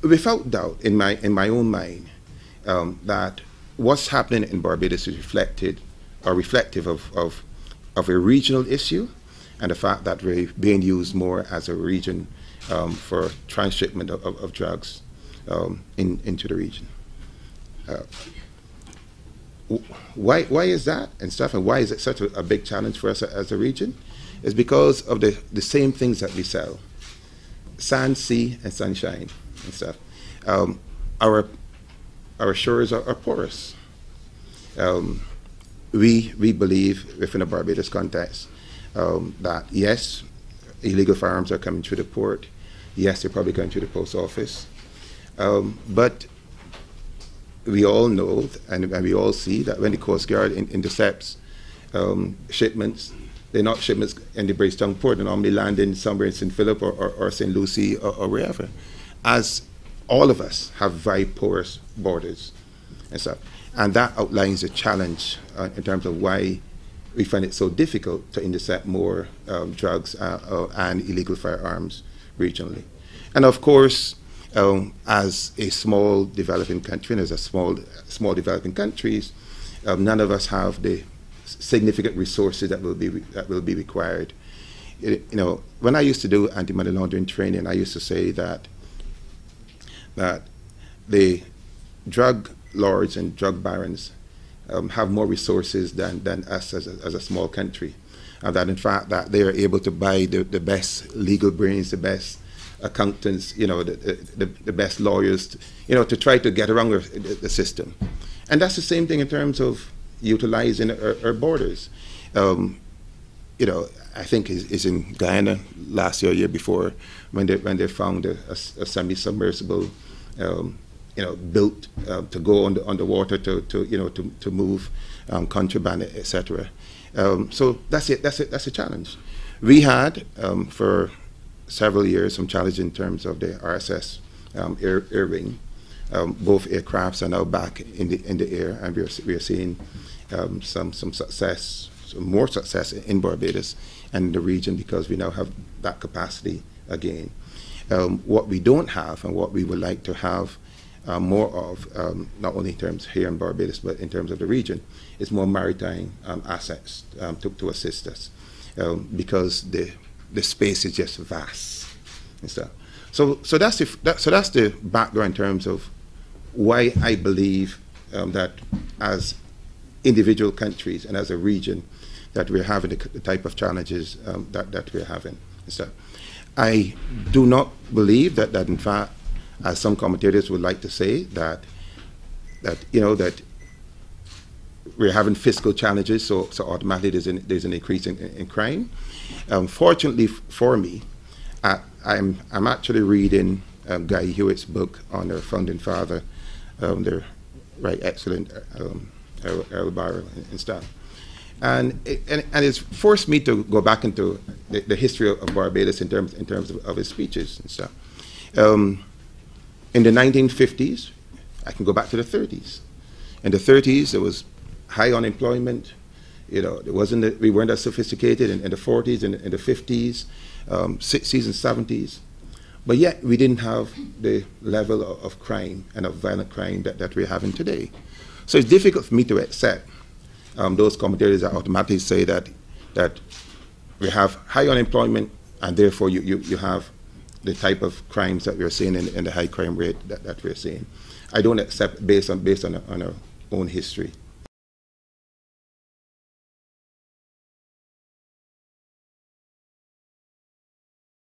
without doubt, in my own mind, that what's happening in Barbados is reflective of a regional issue, and the fact that we're being used more as a region for transshipment of drugs into the region. Why is that and stuff, and why is it such a big challenge for us as a region? It's because of the same things that we sell: sand, sea, and sunshine and stuff. Our shores are porous. We believe within a Barbados context that yes, illegal firearms are coming through the port. Yes, they're probably going through the post office, but we all know and we all see that when the Coast Guard intercepts shipments, they're not shipments in the Bridgetown port. They normally land in somewhere in St. Philip or St. Lucie or wherever, as all of us have very porous borders and stuff. And that outlines a challenge in terms of why we find it so difficult to intercept more drugs and illegal firearms regionally. And of course, as a small developing country, and as a small developing countries, none of us have the significant resources that will be required. When I used to do anti-money laundering training, I used to say that the drug lords and drug barons have more resources than us as a small country, and that in fact that they are able to buy the best legal brains, the best accountants, the best lawyers, to try to get around the system. And that's the same thing in terms of utilizing our borders. I think is in Guyana last year, or year before, when they found a semi-submersible, built to go underwater to move contraband, etc. So that's it. That's a challenge. We had for several years some challenge in terms of the RSS air wing. Both aircrafts are now back in the air, and we are seeing some success, some more success in Barbados and in the region, because we now have that capacity again. What we don't have, and what we would like to have more of, not only in terms here in Barbados, but in terms of the region, is more maritime assets to assist us, because the space is just vast and stuff. So that's the background in terms of why I believe that as individual countries and as a region that we're having the type of challenges that we're having and stuff. I do not believe that in fact, as some commentators would like to say, that we're having fiscal challenges, so automatically there's an increase in crime. Fortunately for me, I'm actually reading Guy Hewitt's book on our founding father, the right excellent Adriel Brathwaite and stuff, and it's forced me to go back into the history of Barbados in terms of his speeches and stuff. In the 1950s, I can go back to the 30s. In the 30s, there was high unemployment. We weren't as sophisticated in the 40s and in the 50s, 60s and 70s. But yet, we didn't have the level of crime and of violent crime that we're having today. So it's difficult for me to accept those commentators that automatically say that we have high unemployment, and therefore you have the type of crimes that we're seeing in the high crime rate that we're seeing. I don't accept based on our own history